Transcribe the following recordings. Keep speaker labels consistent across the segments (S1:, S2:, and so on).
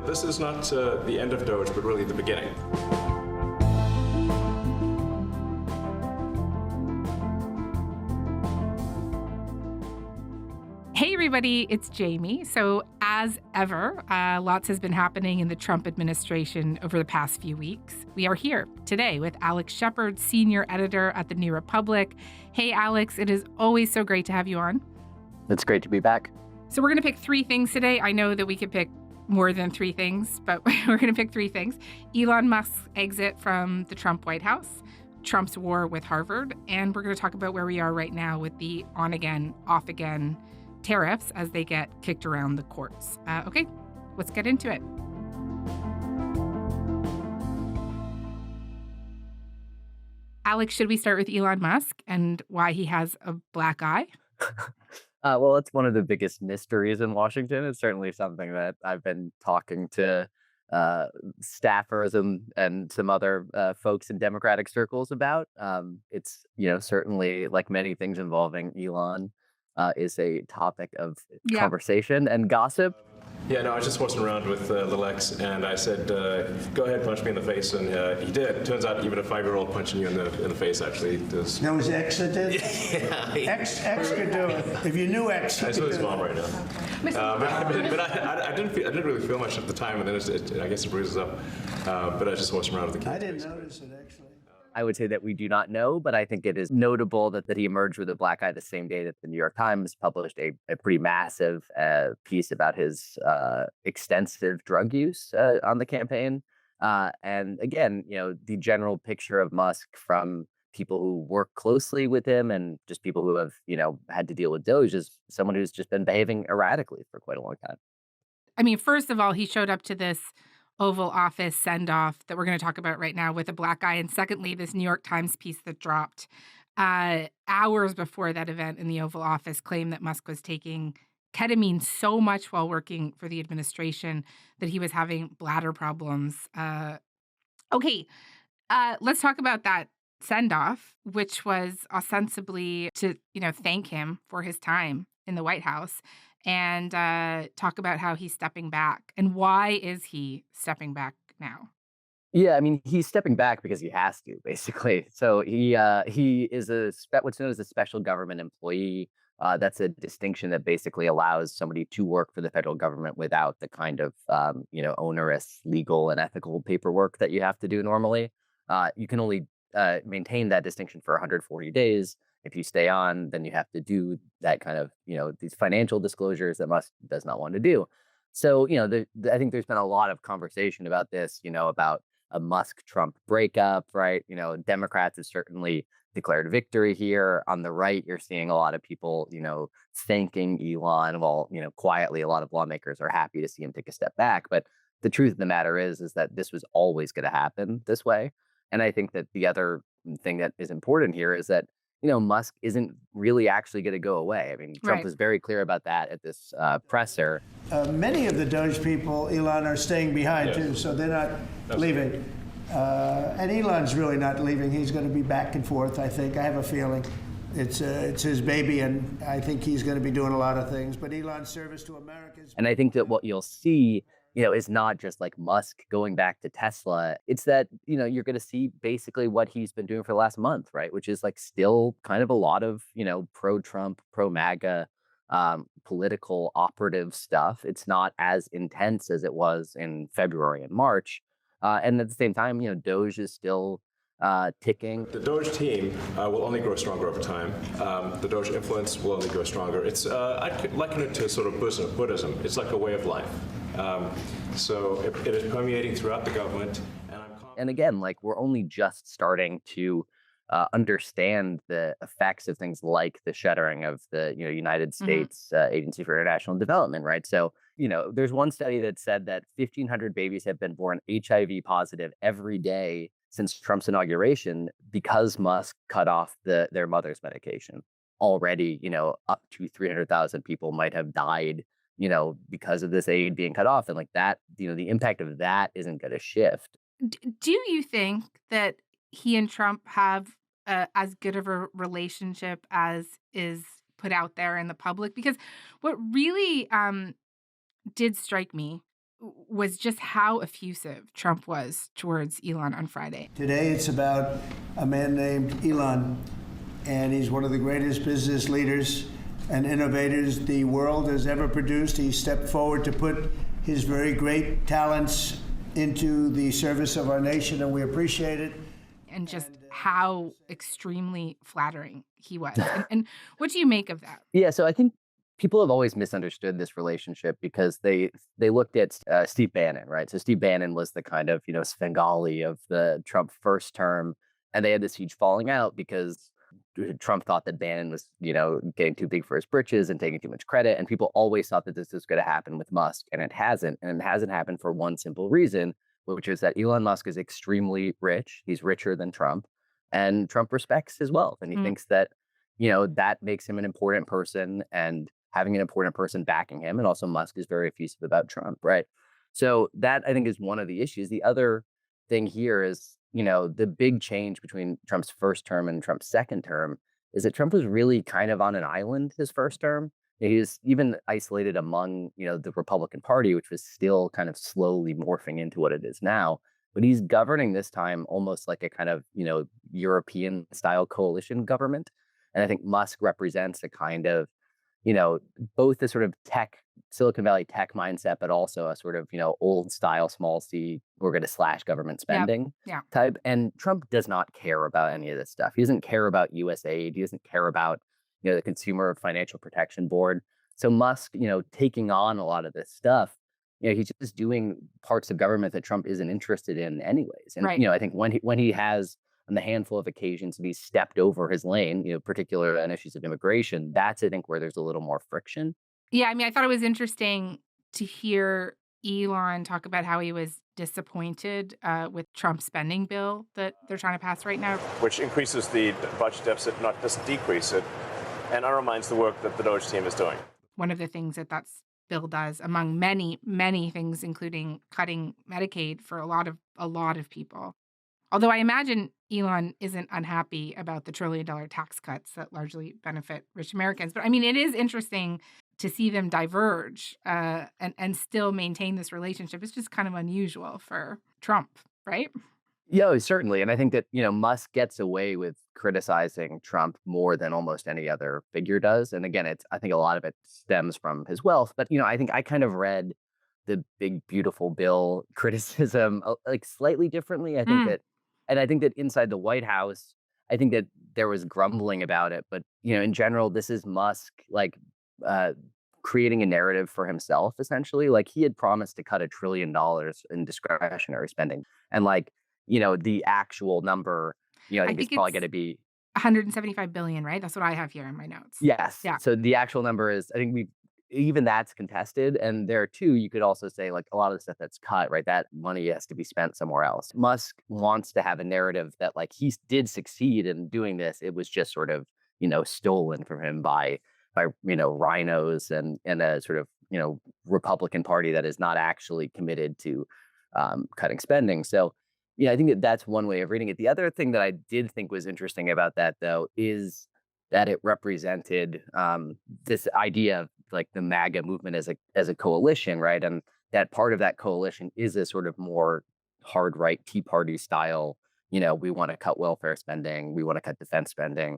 S1: This is not the end of DOGE, but really the beginning.
S2: Hey everybody, it's Jamie. So as ever, lots has been happening in the Trump administration over the past few weeks. We are here today with Alex Shepard, senior editor at the New Republic. Hey Alex, it is always so great to have you on.
S3: It's great to be back.
S2: So we're going to pick three things today. I know that we could pick more than three things, but we're going to pick three things. Elon Musk's exit from the Trump White House, Trump's war with Harvard, and we're going to talk about where we are right now with the on-again, off-again tariffs as they get kicked around the courts. Okay, let's get into it. Alex, should we start with Elon Musk and why he has a black eye?
S3: Well, it's one of the biggest mysteries in Washington. It's certainly something that I've been talking to staffers and some other folks in Democratic circles about. It's, certainly like many things involving Elon, is a topic of conversation and gossip.
S1: Yeah, no, I was just messing around with little X, and I said, go ahead, punch me in the face, and he did. Turns out even a 5-year-old punching you in the face actually does.
S4: That was X that did?
S1: Yeah.
S4: X could do it. If you knew X, you
S1: I
S4: could
S1: saw
S4: do
S1: his mom
S4: it.
S1: right now. But I didn't really feel much at the time, and then I guess it bruises up. But I just messing around with the kid.
S4: I didn't notice it, actually.
S3: I would say that we do not know, but I think it is notable that he emerged with a black eye the same day that the New York Times published a pretty massive piece about his extensive drug use on the campaign. And again, the general picture of Musk from people who work closely with him and just people who have, had to deal with DOGE is someone who's just been behaving erratically for quite a long time.
S2: I mean, first of all, he showed up to this Oval Office send-off that we're going to talk about right now with a black eye. And secondly, this New York Times piece that dropped hours before that event in the Oval Office claimed that Musk was taking ketamine so much while working for the administration that he was having bladder problems. Okay, let's talk about that send-off, which was ostensibly to, thank him for his time in the White House and talk about how he's stepping back. And why is he stepping back now?
S3: Yeah, I mean, he's stepping back because he has to, basically. So he is what's known as a special government employee. That's a distinction that basically allows somebody to work for the federal government without the kind of onerous legal and ethical paperwork that you have to do normally. You can only maintain that distinction for 140 days. If you stay on, then you have to do that kind of, these financial disclosures that Musk does not want to do. So, I think there's been a lot of conversation about this, about a Musk-Trump breakup, right? Democrats have certainly declared victory here. On the right, you're seeing a lot of people, thanking Elon, while, quietly a lot of lawmakers are happy to see him take a step back. But the truth of the matter is that this was always going to happen this way. And I think that the other thing that is important here is that Musk isn't really actually going to go away. I mean, Trump
S2: Right.
S3: was very clear about that at this presser.
S4: Many of the DOGE people, Elon, are staying behind,
S1: Yes.
S4: too, so they're not
S1: Absolutely.
S4: leaving. And Elon's really not leaving. He's going to be back and forth, I think. I have a feeling. It's his baby, and I think he's going to be doing a lot of things. But Elon's service to America is...
S3: And I think that what you'll see, is not just like Musk going back to Tesla. It's that, you're going to see basically what he's been doing for the last month, right? Which is like still kind of a lot of, pro-Trump, pro-MAGA political operative stuff. It's not as intense as it was in February and March. And at the same time, DOGE is still ticking.
S1: The DOGE team will only grow stronger over time. The DOGE influence will only grow stronger. It's I'd liken it to sort of Buddhism. It's like a way of life. So it is permeating throughout the government.
S3: And again, like we're only just starting to understand the effects of things like the shuttering of the United States Agency for International Development, right? So there's one study that said that 1,500 babies have been born HIV positive every day since Trump's inauguration because Musk cut off their mother's medication. Already, up to 300,000 people might have died, because of this aid being cut off. And like that, the impact of that isn't going to shift.
S2: Do you think that he and Trump have as good of a relationship as is put out there in the public? Because what really did strike me was just how effusive Trump was towards Elon on Friday.
S4: Today it's about a man named Elon, and he's one of the greatest business leaders and innovators the world has ever produced. He stepped forward to put his very great talents into the service of our nation, and we appreciate it.
S2: And just how extremely flattering he was. And what do you make of that?
S3: Yeah, so I think people have always misunderstood this relationship because they looked at Steve Bannon, right? So Steve Bannon was the kind of Svengali of the Trump first term, and they had this huge falling out because Trump thought that Bannon was getting too big for his britches and taking too much credit, and people always thought that this was going to happen with Musk, and it hasn't happened for one simple reason, which is that Elon Musk is extremely rich. He's richer than Trump, and Trump respects his wealth, and he thinks that that makes him an important person, and having an important person backing him. And also Musk is very effusive about Trump, right? So that, I think, is one of the issues. The other thing here is, the big change between Trump's first term and Trump's second term is that Trump was really kind of on an island his first term. He was even isolated among, the Republican Party, which was still kind of slowly morphing into what it is now. But he's governing this time almost like a kind of, European style coalition government. And I think Musk represents a kind of, both the sort of Silicon Valley tech mindset, but also a sort of, old style, small c, we're going to slash government spending type. And Trump does not care about any of this stuff. He doesn't care about USAID. He doesn't care about, the Consumer Financial Protection Board. So Musk, taking on a lot of this stuff, he's just doing parts of government that Trump isn't interested in anyways. And, I think when he has on the handful of occasions that he's stepped over his lane, particularly on issues of immigration, that's, I think, where there's a little more friction.
S2: Yeah, I mean, I thought it was interesting to hear Elon talk about how he was disappointed with Trump's spending bill that they're trying to pass right now,
S1: which increases the budget deficit, not just decrease it, and undermines the work that the DOGE team is doing.
S2: One of the things that bill does, among many, many things, including cutting Medicaid for a lot of people. Although I imagine Elon isn't unhappy about the $1 trillion tax cuts that largely benefit rich Americans. But I mean, it is interesting to see them diverge and still maintain this relationship. It's just kind of unusual for Trump, right?
S3: Yeah, certainly. And I think that, Musk gets away with criticizing Trump more than almost any other figure does. And again, I think a lot of it stems from his wealth. But, I think I kind of read the big, beautiful bill criticism like slightly differently. I think that inside the White House, I think that there was grumbling about it. But, in general, this is Musk creating a narrative for himself, essentially. Like, he had promised to cut $1 trillion in discretionary spending. And the actual number, I think it's probably going to be
S2: $175 billion, right? That's what I have here in my notes.
S3: Yes.
S2: Yeah.
S3: So the actual number is, I think even that's contested. And there too, you could also say like a lot of the stuff that's cut, right? That money has to be spent somewhere else. Musk wants to have a narrative that like he did succeed in doing this. It was just sort of, stolen from him by rhinos and a sort of, Republican Party that is not actually committed to cutting spending. So, I think that's one way of reading it. The other thing that I did think was interesting about that, though, is that it represented this idea of like the MAGA movement as a coalition, right? And that part of that coalition is a sort of more hard right Tea Party style. We want to cut welfare spending, we want to cut defense spending,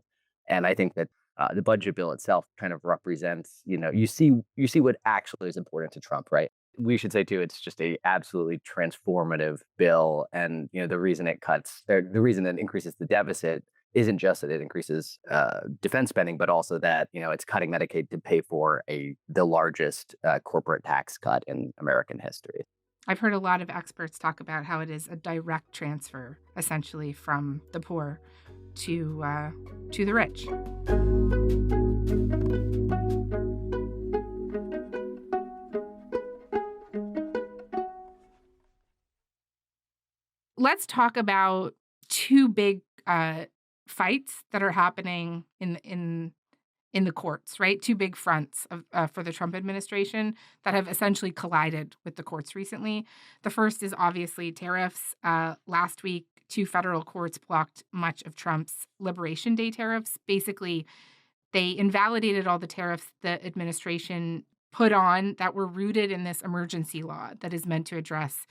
S3: and I think that the budget bill itself kind of represents, you see what actually is important to Trump, right? We should say too, it's just a absolutely transformative bill, and the reason it increases the deficit isn't just that it increases defense spending, but also that it's cutting Medicaid to pay for the largest corporate tax cut in American history.
S2: I've heard a lot of experts talk about how it is a direct transfer, essentially, from the poor to the rich. Let's talk about two big fights that are happening in the courts, right? Two big fronts for the Trump administration that have essentially collided with the courts recently. The first is obviously tariffs. Last week, two federal courts blocked much of Trump's Liberation Day tariffs. Basically, they invalidated all the tariffs the administration put on that were rooted in this emergency law that is meant to address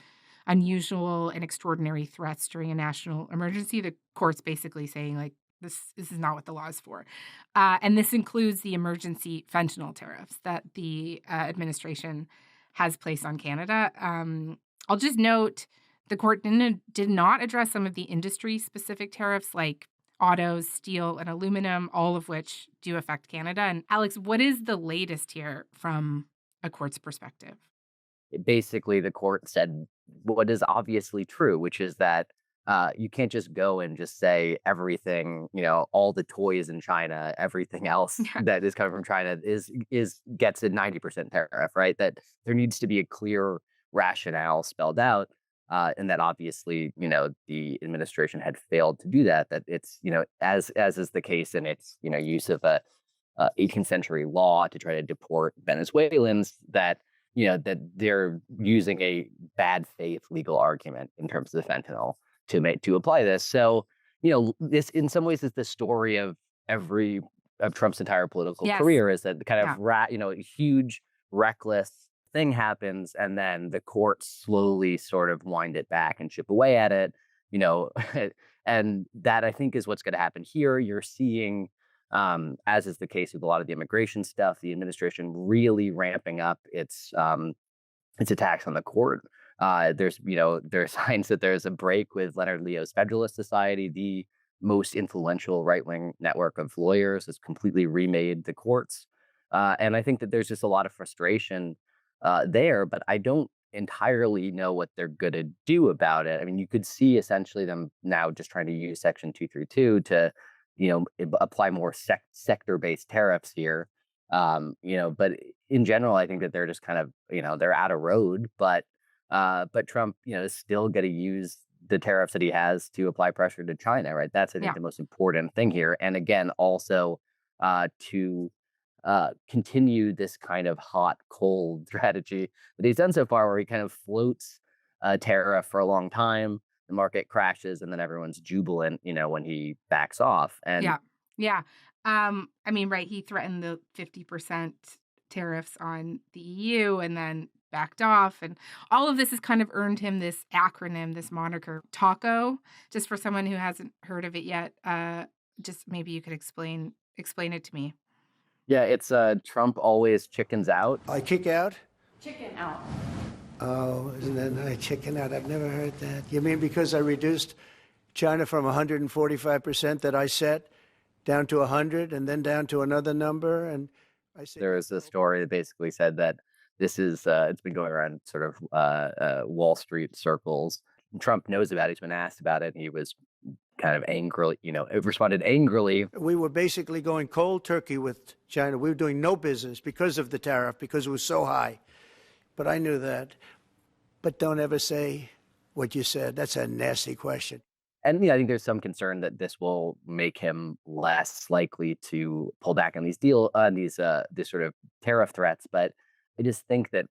S2: unusual and extraordinary threats during a national emergency. The court's basically saying, like, this is not what the law is for. And this includes the emergency fentanyl tariffs that the administration has placed on Canada. I'll just note the court did not address some of the industry-specific tariffs like autos, steel, and aluminum, all of which do affect Canada. And Alex, what is the latest here from a court's perspective?
S3: Basically, the court said what is obviously true, which is that you can't just go and just say everything, all the toys in China, everything else
S2: Yeah.
S3: that is coming from China is gets a 90% tariff, right? That there needs to be a clear rationale spelled out. And that obviously, the administration had failed to do that. That it's, as is the case in its, use of a 18th century law to try to deport Venezuelans, that that they're using a bad faith legal argument in terms of the fentanyl to apply this. So, this in some ways is the story of Trump's entire political
S2: Yes.
S3: career, is that kind
S2: Yeah.
S3: of a huge reckless thing happens, and then the courts slowly sort of wind it back and chip away at it, and that I think is what's going to happen here. You're seeing, as is the case with a lot of the immigration stuff, the administration really ramping up its attacks on the court. There's signs that there's a break with Leonard Leo's Federalist Society, the most influential right-wing network of lawyers, has completely remade the courts, and I think that there's just a lot of frustration there, but I don't entirely know what they're going to do about it. I mean, you could see essentially them now just trying to use Section 232 to, apply more sector-based tariffs here. But in general, I think that they're just kind of, they're out of road, but Trump, is still going to use the tariffs that he has to apply pressure to China, right? That's, I think,
S2: Yeah.
S3: the most important thing here. And again, also to continue this kind of hot cold strategy that he's done so far, where he kind of floats a tariff for a long time, the market crashes, and then everyone's jubilant, when he backs off. And
S2: Yeah. I mean, right, he threatened the 50% tariffs on the EU and then backed off. And all of this has kind of earned him this acronym, this moniker, TACO. Just for someone who hasn't heard of it yet, just maybe you could explain it to me.
S3: yeah, it's Trump always chickens out.
S4: I kick out?
S2: Chicken out.
S4: Oh, isn't that nice? Chicken out. I've never heard that. You mean because I reduced China from 145% that I set down to 100 and then down to another number? And I said,
S3: There was a story that basically said that this is it's been going around sort of Wall Street circles. Trump knows about it. He's been asked about it, and he was kind of angrily, responded angrily.
S4: we were basically going cold turkey with China. We were doing no business because of the tariff, because it was so high. But I knew that. But don't ever say what you said. That's a nasty question.
S3: And I think there's some concern that this will make him less likely to pull back on these this sort of tariff threats. But I just think that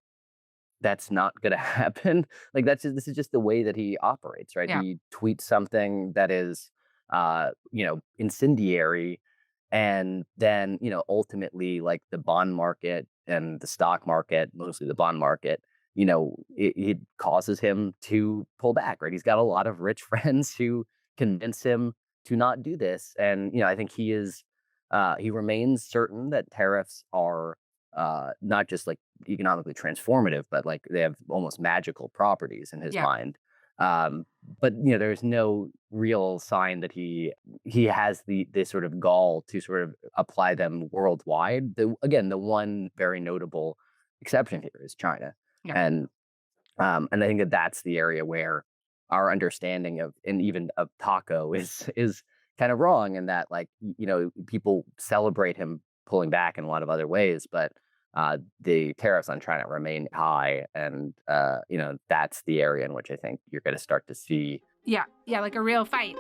S3: that's not going to happen. Like this is just the way that he operates, right?
S2: Yeah.
S3: He tweets something that is, incendiary, and then ultimately, like, the bond market and the stock market, mostly the bond market, it causes him to pull back, right? He's got a lot of rich friends who convince him to not do this, and I think he remains certain that tariffs are not just like economically transformative, but like they have almost magical properties in his
S2: Yeah.
S3: mind. But there's no real sign that he has this sort of gall to sort of apply them worldwide. The one very notable exception here is China,
S2: Yeah.
S3: and I think that that's the area where our understanding of, and even of taco, is kind of wrong, in that, like, people celebrate him pulling back in a lot of other ways, but the tariffs on China remain high, and that's the area in which I think you're going to start to see.
S2: Yeah, like a real fight.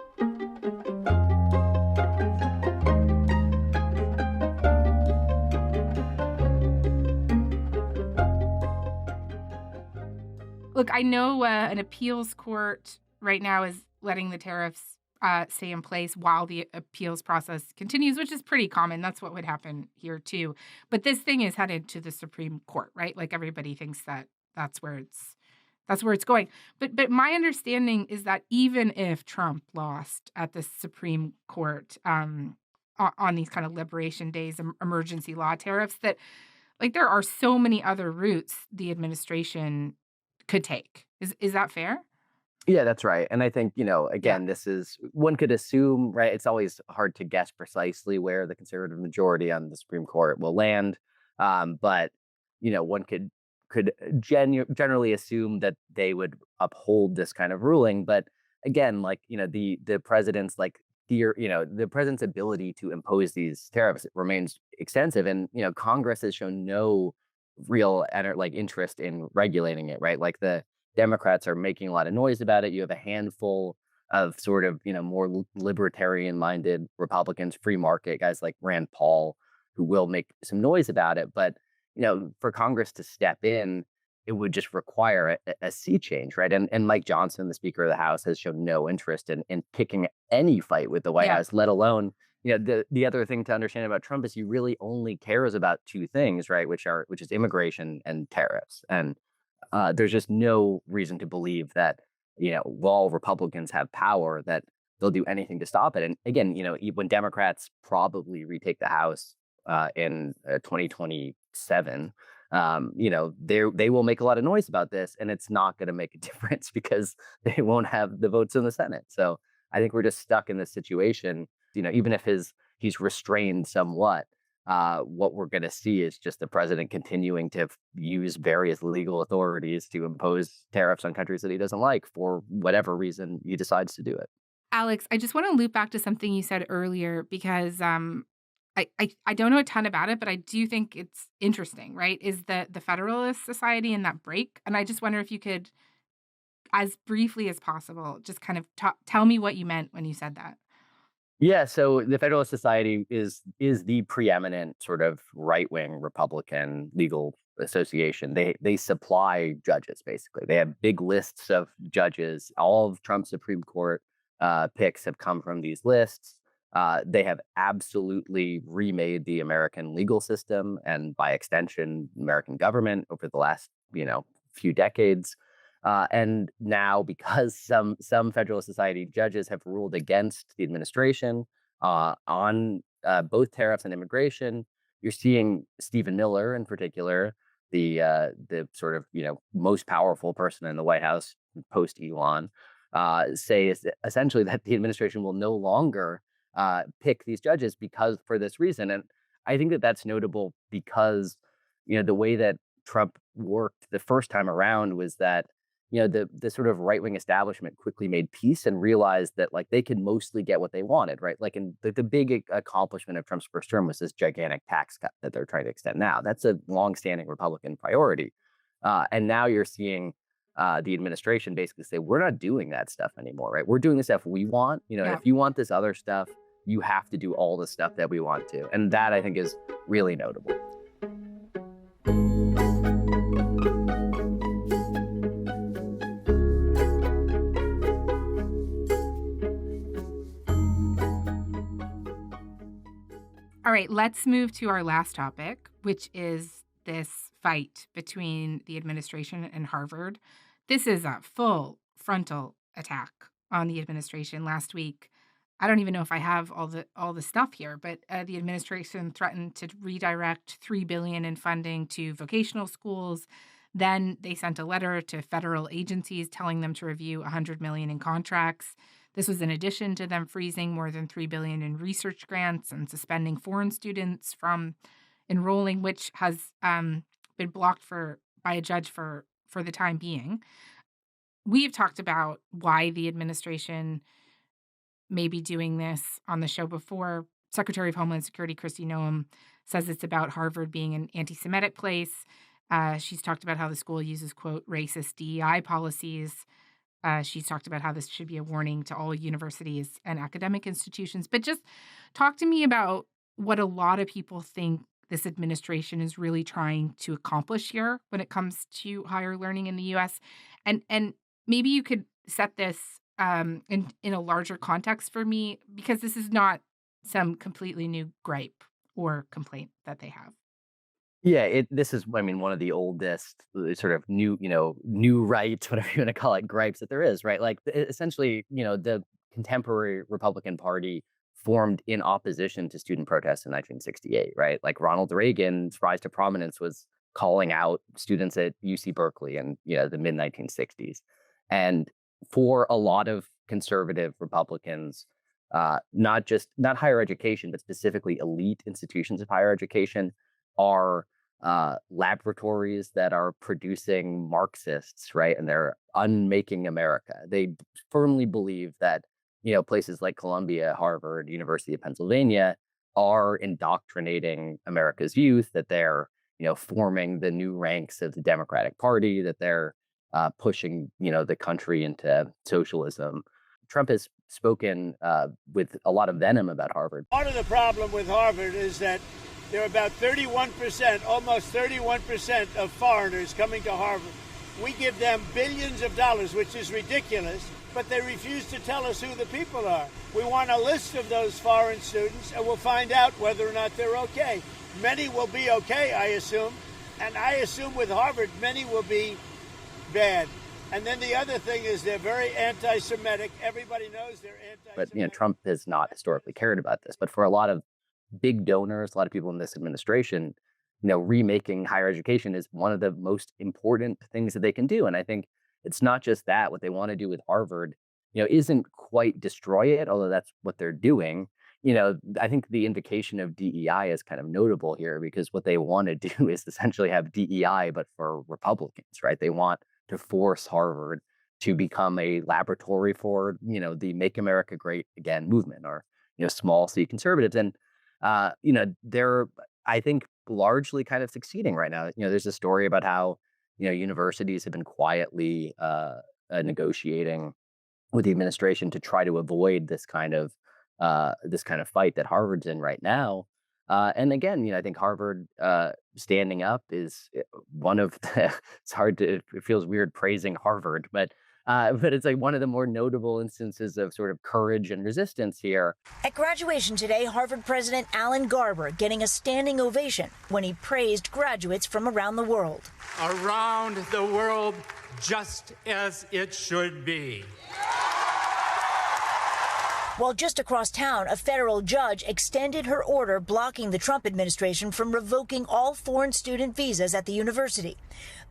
S2: Look, I know an appeals court right now is letting the tariffs stay in place while the appeals process continues, which is pretty common. That's what would happen here too. But this thing is headed to the Supreme Court, right? Like everybody thinks that that's where it's going. But my understanding is that even if Trump lost at the Supreme Court on these kind of liberation days, emergency law tariffs, that like there are so many other routes the administration could take. Is that fair?
S3: Yeah, that's right. And I think,
S2: Yeah.
S3: again, this is one could assume, right? It's always hard to guess precisely where the conservative majority on the Supreme Court will land. But, one could generally assume that they would uphold this kind of ruling. But again, like, the president's like the president's ability to impose these tariffs remains extensive. And, Congress has shown no real interest in regulating it, right? Like the Democrats are making a lot of noise about it. You have a handful of sort of, more libertarian minded Republicans, free market guys like Rand Paul, who will make some noise about it. But, for Congress to step in, it would just require a sea change, right? And Mike Johnson, the Speaker of the House, has shown no interest in picking any fight with the White
S2: Yeah.
S3: House, let alone, the other thing to understand about Trump is he really only cares about two things, right? Which is immigration and tariffs. And there's just no reason to believe that, while Republicans have power, that they'll do anything to stop it. And again, when Democrats probably retake the House in 2027, they will make a lot of noise about this, and it's not going to make a difference because they won't have the votes in the Senate. So I think we're just stuck in this situation. Even if he's restrained somewhat, what we're going to see is just the president continuing to use various legal authorities to impose tariffs on countries that he doesn't like for whatever reason he decides to do it.
S2: Alex, I just want to loop back to something you said earlier because I don't know a ton about it, but I do think it's interesting, right? Is the Federalist Society in that break? And I just wonder if you could, as briefly as possible, just kind of tell me what you meant when you said that.
S3: Yeah, so the Federalist Society is the preeminent sort of right wing Republican legal association. They supply judges basically. They have big lists of judges. All of Trump's Supreme Court picks have come from these lists. They have absolutely remade the American legal system and, by extension, American government over the last few decades. And now, because some Federalist Society judges have ruled against the administration on both tariffs and immigration, you're seeing Stephen Miller, in particular, the sort of most powerful person in the White House post Elon, say is essentially that the administration will no longer pick these judges because for this reason. And I think that that's notable because the way that Trump worked the first time around was that the sort of right wing establishment quickly made peace and realized that like they could mostly get what they wanted, right? Like, in the big accomplishment of Trump's first term was this gigantic tax cut that they're trying to extend now. That's a longstanding Republican priority, and now you're seeing the administration basically say, "We're not doing that stuff anymore, right? We're doing the stuff we want.
S2: Yeah.
S3: If you want this other stuff, you have to do all the stuff that we want to," and that I think is really notable.
S2: All right, let's move to our last topic, which is this fight between the administration and Harvard. This is a full frontal attack on the administration last week. I don't even know if I have all the stuff here, but the administration threatened to redirect $3 billion in funding to vocational schools. Then they sent a letter to federal agencies telling them to review $100 million in contracts. This was in addition to them freezing more than $3 billion in research grants and suspending foreign students from enrolling, which has been blocked by a judge for the time being. We've talked about why the administration may be doing this on the show before. Secretary of Homeland Security Kristi Noem says it's about Harvard being an anti-Semitic place. She's talked about how the school uses, quote, racist DEI policies. She's talked about how this should be a warning to all universities and academic institutions. But just talk to me about what a lot of people think this administration is really trying to accomplish here when it comes to higher learning in the U.S. And maybe you could set this in a larger context for me, because this is not some completely new gripe or complaint that they have.
S3: Yeah, this is, I mean, one of the oldest sort of new right, whatever you want to call it, gripes that there is, right? Like essentially, the contemporary Republican Party formed in opposition to student protests in 1968, right? Like Ronald Reagan's rise to prominence was calling out students at UC Berkeley in the mid 1960s, and for a lot of conservative Republicans, not higher education, but specifically elite institutions of higher education are laboratories that are producing Marxists, right? And they're unmaking America. They firmly believe that, places like Columbia, Harvard, University of Pennsylvania are indoctrinating America's youth, that they're, forming the new ranks of the Democratic Party, that they're pushing, the country into socialism. Trump has spoken with a lot of venom about Harvard.
S4: Part of the problem with Harvard is that there are about 31%, almost 31% of foreigners coming to Harvard. We give them billions of dollars, which is ridiculous, but they refuse to tell us who the people are. We want a list of those foreign students, and we'll find out whether or not they're okay. Many will be okay, I assume, and I assume with Harvard, many will be bad. And then the other thing is they're very anti-Semitic. Everybody knows they're anti-Semitic.
S3: But, Trump has not historically cared about this, but for a lot of big donors, a lot of people in this administration, remaking higher education is one of the most important things that they can do. And I think it's not just that. What they want to do with Harvard, isn't quite destroy it, although that's what they're doing. I think the invocation of DEI is kind of notable here, because what they want to do is essentially have DEI, but for Republicans, right? They want to force Harvard to become a laboratory for, the Make America Great Again movement, or, small C conservatives. And they're, I think, largely kind of succeeding right now. There's a story about how, universities have been quietly negotiating with the administration to try to avoid this kind of fight that Harvard's in right now. And again, I think Harvard standing up is one of the, it feels weird praising Harvard, but it's like one of the more notable instances of sort of courage and resistance here.
S5: At graduation today, Harvard President Alan Garber getting a standing ovation when he praised graduates from around the world.
S6: Around the world, just as it should be.
S5: While just across town, a federal judge extended her order blocking the Trump administration from revoking all foreign student visas at the university.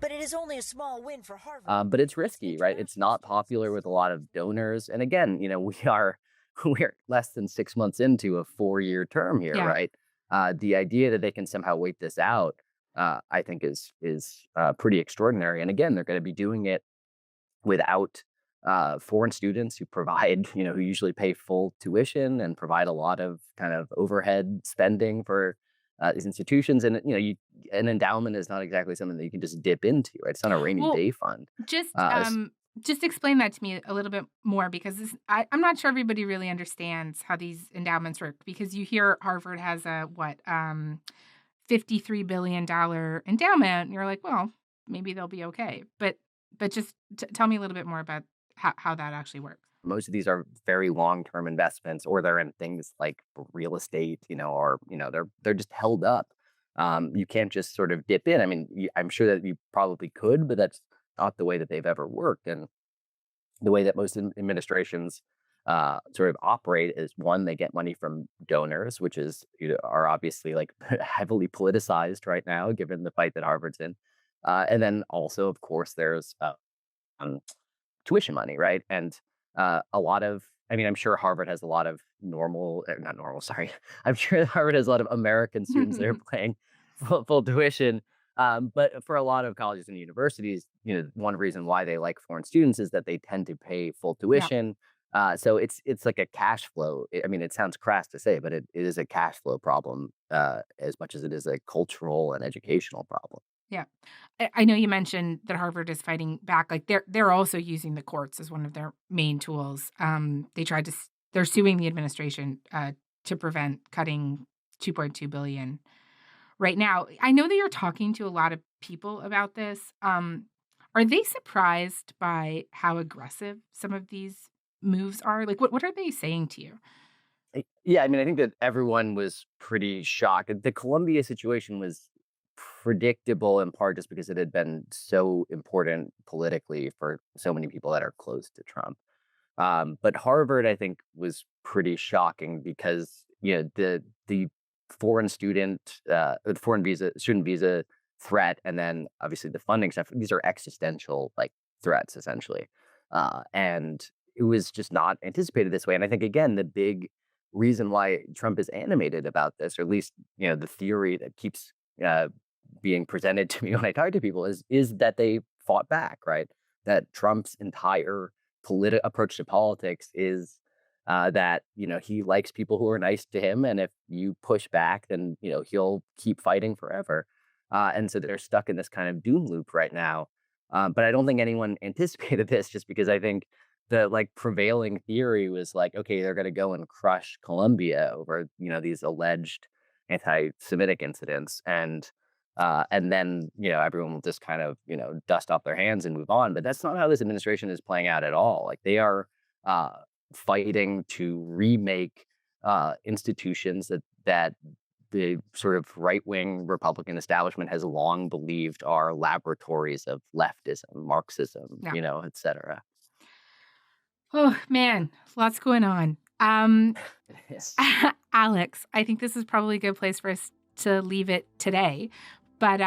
S5: But it is only a small win for Harvard.
S3: But it's risky, right? It's not popular with a lot of donors. And again, we're less than 6 months into a 4-year term here,
S2: Yeah.
S3: right? The idea that they can somehow wait this out, I think is pretty extraordinary. And again, they're going to be doing it without foreign students who provide, who usually pay full tuition and provide a lot of kind of overhead spending for these institutions. And, an endowment is not exactly something that you can just dip into, right? It's not a rainy day fund.
S2: Just explain that to me a little bit more, because I'm not sure everybody really understands how these endowments work, because you hear Harvard has a $53 billion endowment, and you're like, well, maybe they'll be okay. But just tell me a little bit more about how that actually works.
S3: Most of these are very long-term investments, or they're in things like real estate, or they're just held up. You can't just sort of dip in. I mean, I'm sure that you probably could, but that's not the way that they've ever worked. And the way that most administrations sort of operate is, one, they get money from donors, which are obviously like heavily politicized right now, given the fight that Harvard's in. And then also, of course, there's tuition money, right? And I'm sure Harvard has a lot of I'm sure Harvard has a lot of American students that are paying full tuition. But for a lot of colleges and universities, one reason why they like foreign students is that they tend to pay full tuition. So it's like a cash flow. I mean, it sounds crass to say, but it is a cash flow problem as much as it is a cultural and educational problem.
S2: Yeah. I know you mentioned that Harvard is fighting back. Like they're also using the courts as one of their main tools. They're suing the administration to prevent cutting $2.2 billion right now. I know that you're talking to a lot of people about this. Are they surprised by how aggressive some of these moves are? Like, what are they saying to you?
S3: Yeah, I mean, I think that everyone was pretty shocked. The Colombia situation was predictable in part just because it had been so important politically for so many people that are close to Trump. But Harvard, I think, was pretty shocking because the foreign student visa threat, and then obviously the funding stuff. These are existential threats essentially, and it was just not anticipated this way. And I think again, the big reason why Trump is animated about this, or at least the theory that keeps being presented to me when I talk to people is that they fought back, right? That Trump's entire approach to politics is that he likes people who are nice to him, and if you push back, then he'll keep fighting forever. And so they're stuck in this kind of doom loop right now. But I don't think anyone anticipated this, just because I think the prevailing theory was okay, they're going to go and crush Colombia over these alleged anti-Semitic incidents, and then everyone will just kind of dust off their hands and move on. But that's not how this administration is playing out at all. They are fighting to remake institutions that the sort of right-wing Republican establishment has long believed are laboratories of leftism, Marxism, et cetera.
S2: Oh man, lots going on.
S3: Yes.
S2: Alex, I think this is probably a good place for us to leave it today. But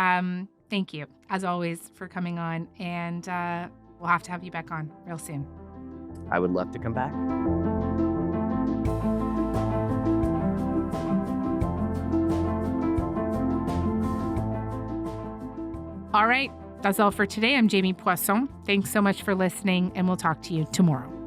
S2: thank you, as always, for coming on. And we'll have to have you back on real soon.
S3: I would love to come back.
S2: All right, that's all for today. I'm Jamie Poisson. Thanks so much for listening, and we'll talk to you tomorrow.